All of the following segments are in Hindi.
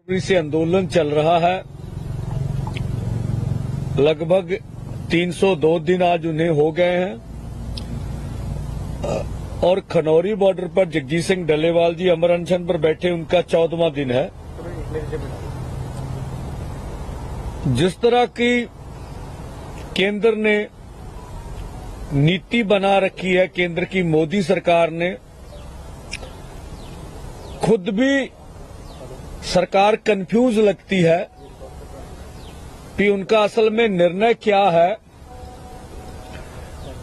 फरवरी से आंदोलन चल रहा है। लगभग 302 दिन आज उन्हें हो गए हैं और खनौरी बॉर्डर पर जगजीत सिंह डल्लेवाल जी अमर अनशन पर बैठे, उनका 14वां दिन है। जिस तरह की केंद्र ने नीति बना रखी है, केंद्र की मोदी सरकार ने खुद भी सरकार कंफ्यूज लगती है कि उनका असल में निर्णय क्या है।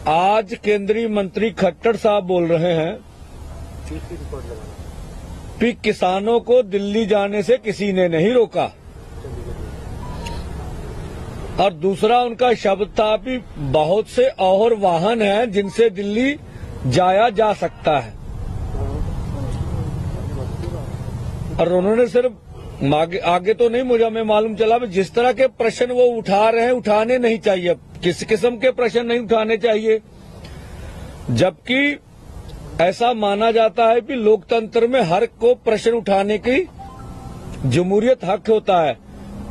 आज केंद्रीय मंत्री खट्टर साहब बोल रहे हैं कि किसानों को दिल्ली जाने से किसी ने नहीं रोका, और दूसरा उनका शब्द था कि बहुत से और वाहन हैं जिनसे दिल्ली जाया जा सकता है। और उन्होंने सिर्फ आगे तो नहीं, मुझे हमें मालूम चला जिस तरह के प्रश्न वो उठा रहे हैं, उठाने नहीं चाहिए, किस किस्म के प्रश्न नहीं उठाने चाहिए। जबकि ऐसा माना जाता है कि लोकतंत्र में हर को प्रश्न उठाने की जमहूरियत हक होता है।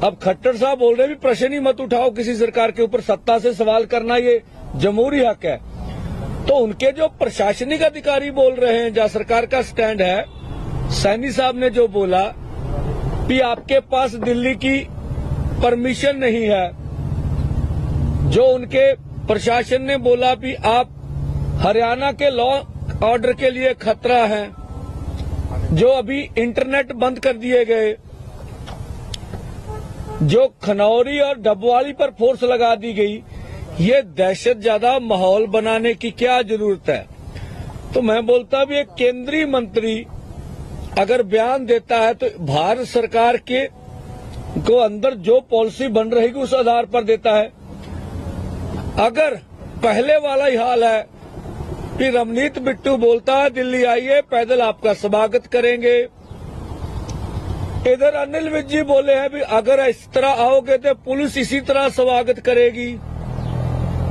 अब खट्टर साहब बोल रहे हैं भी प्रश्न ही मत उठाओ किसी सरकार के ऊपर, सत्ता से सवाल करना ये जमहूरी हक है। तो उनके जो प्रशासनिक अधिकारी बोल रहे हैं, जहां सरकार का स्टैंड है, सैनी साहब ने जो बोला कि आपके पास दिल्ली की परमिशन नहीं है, जो उनके प्रशासन ने बोला कि आप हरियाणा के लॉ ऑर्डर के लिए खतरा है, जो अभी इंटरनेट बंद कर दिए गए, जो खनौरी और डबवाली पर फोर्स लगा दी गई, ये दहशत ज्यादा माहौल बनाने की क्या जरूरत है। तो मैं बोलता भी एक केंद्रीय मंत्री अगर बयान देता है तो भारत सरकार के को अंदर जो पॉलिसी बन रहेगी उस आधार पर देता है। अगर पहले वाला ही हाल है कि रमनीत बिट्टू बोलता है दिल्ली आइए, पैदल आपका स्वागत करेंगे, इधर अनिल विज जी बोले हैं भी अगर इस तरह आओगे तो पुलिस इसी तरह स्वागत करेगी।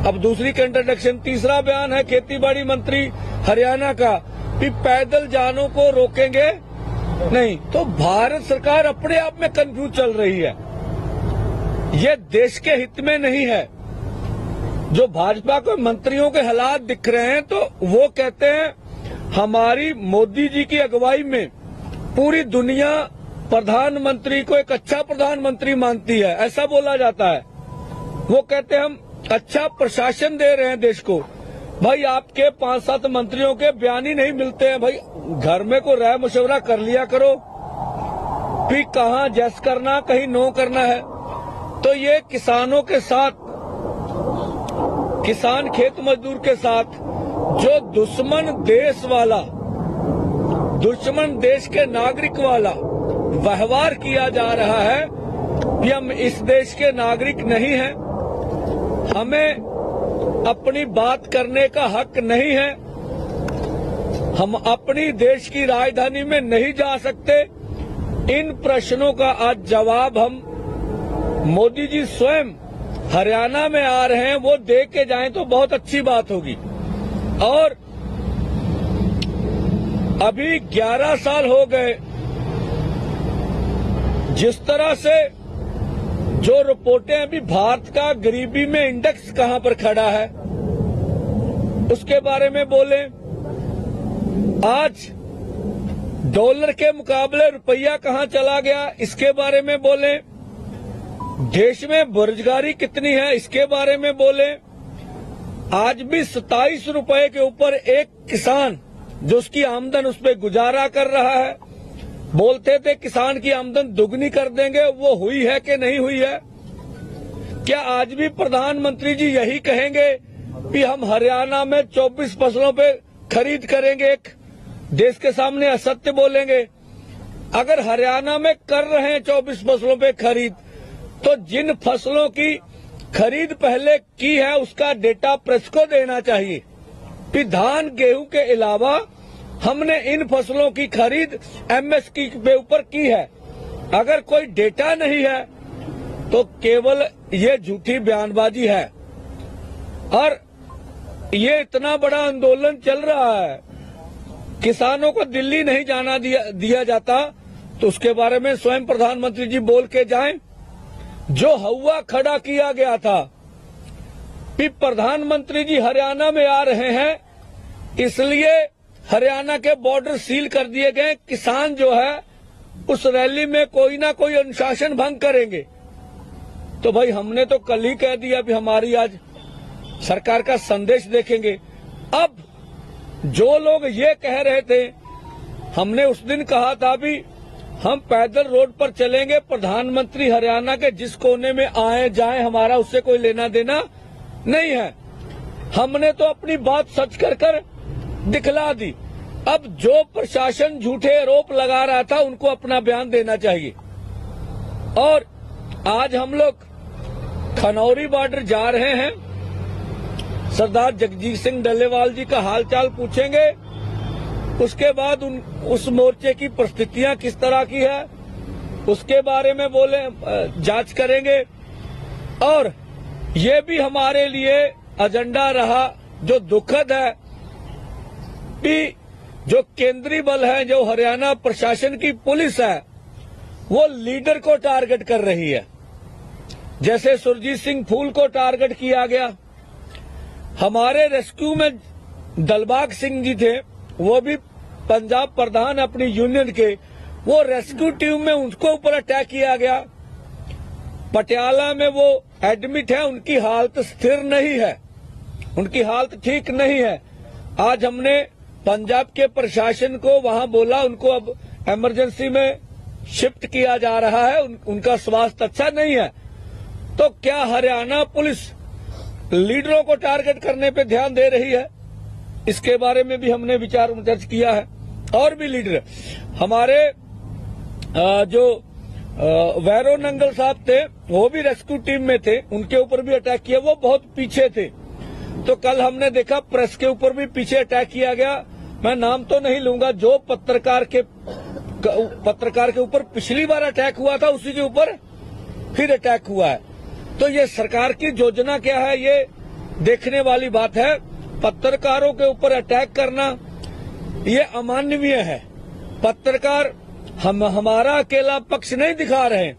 अब दूसरी कंट्राडिक्शन, तीसरा बयान है खेती-बाड़ी मंत्री हरियाणा का कि पैदल जानों को रोकेंगे नहीं। तो भारत सरकार अपने आप में कंफ्यूज चल रही है, ये देश के हित में नहीं है। जो भाजपा के मंत्रियों के हालात दिख रहे हैं तो वो कहते हैं हमारी मोदी जी की अगुवाई में पूरी दुनिया प्रधानमंत्री को एक अच्छा प्रधानमंत्री मानती है, ऐसा बोला जाता है। वो कहते हैं हम अच्छा प्रशासन दे रहे हैं देश को। भाई आपके 5-7 मंत्रियों के बयान ही नहीं मिलते हैं। भाई घर में को राय मशवरा कर लिया करो, फिर कहाँ जैस करना कहीं नो करना है। तो ये किसानों के साथ, किसान खेत मजदूर के साथ जो दुश्मन देश वाला, दुश्मन देश के नागरिक वाला व्यवहार किया जा रहा है कि हम इस देश के नागरिक नहीं हैं, हमें अपनी बात करने का हक नहीं है, हम अपनी देश की राजधानी में नहीं जा सकते। इन प्रश्नों का आज जवाब हम मोदी जी स्वयं हरियाणा में आ रहे हैं, वो दे के जाएं तो बहुत अच्छी बात होगी। और अभी 11 साल हो गए, जिस तरह से जो रिपोर्टें अभी भारत का गरीबी में इंडेक्स कहां पर खड़ा है उसके बारे में बोले, आज डॉलर के मुकाबले रुपया कहां चला गया इसके बारे में बोले, देश में बेरोजगारी कितनी है इसके बारे में बोले। आज भी 27 रुपए के ऊपर एक किसान जो उसकी आमदन उस पर गुजारा कर रहा है, बोलते थे किसान की आमदन दुगनी कर देंगे, वो हुई है कि नहीं हुई है? क्या आज भी प्रधानमंत्री जी यही कहेंगे कि हम हरियाणा में 24 फसलों पे खरीद करेंगे, एक देश के सामने असत्य बोलेंगे? अगर हरियाणा में कर रहे हैं 24 फसलों पे खरीद, तो जिन फसलों की खरीद पहले की है उसका डेटा प्रेस को देना चाहिए कि धान गेहूं के अलावा हमने इन फसलों की खरीद एमएसपी के ऊपर की है। अगर कोई डेटा नहीं है तो केवल ये झूठी बयानबाजी है। और ये इतना बड़ा आंदोलन चल रहा है, किसानों को दिल्ली नहीं जाना दिया जाता, तो उसके बारे में स्वयं प्रधानमंत्री जी बोल के जाएं। जो हवा खड़ा किया गया था कि प्रधानमंत्री जी हरियाणा में आ रहे हैं, इसलिए हरियाणा के बॉर्डर सील कर दिए गए, किसान जो है उस रैली में कोई ना कोई अनुशासन भंग करेंगे। तो भाई हमने तो कल ही कह दिया, अभी हमारी आज सरकार का संदेश देखेंगे। अब जो लोग ये कह रहे थे, हमने उस दिन कहा था भी हम पैदल रोड पर चलेंगे, प्रधानमंत्री हरियाणा के जिस कोने में आए जाए हमारा उससे कोई लेना देना नहीं है। हमने तो अपनी बात सच कर दिखला दी। अब जो प्रशासन झूठे आरोप लगा रहा था उनको अपना बयान देना चाहिए। और आज हम लोग खनौरी बॉर्डर जा रहे हैं, सरदार जगजीत सिंह डल्लेवाल जी का हालचाल पूछेंगे, उसके बाद उस मोर्चे की परिस्थितियां किस तरह की है उसके बारे में जांच करेंगे। और ये भी हमारे लिए एजेंडा रहा, जो दुखद है कि जो केंद्रीय बल है, जो हरियाणा प्रशासन की पुलिस है, वो लीडर को टारगेट कर रही है। जैसे सुरजीत सिंह फूल को टारगेट किया गया। हमारे रेस्क्यू में दलबाग सिंह जी थे, वो भी पंजाब प्रधान अपनी यूनियन के, वो रेस्क्यू टीम में उनको ऊपर अटैक किया गया। पटियाला में वो एडमिट है, उनकी हालत स्थिर नहीं है, उनकी हालत ठीक नहीं है। आज हमने पंजाब के प्रशासन को वहां बोला, उनको अब इमरजेंसी में शिफ्ट किया जा रहा है, उनका स्वास्थ्य अच्छा नहीं है। तो क्या हरियाणा पुलिस लीडरों को टारगेट करने पे ध्यान दे रही है? इसके बारे में भी हमने विचार विमर्श किया है। और भी लीडर हमारे जो वैरो नंगल साहब थे, वो भी रेस्क्यू टीम में थे, उनके ऊपर भी अटैक किया, वो बहुत पीछे थे। तो कल हमने देखा प्रेस के ऊपर भी पीछे अटैक किया गया। मैं नाम तो नहीं लूंगा, जो पत्रकार के ऊपर पिछली बार अटैक हुआ था उसी के ऊपर फिर अटैक हुआ है। तो ये सरकार की योजना क्या है, ये देखने वाली बात है। पत्रकारों के ऊपर अटैक करना ये अमानवीय है। पत्रकार हमारा अकेला पक्ष नहीं दिखा रहे हैं,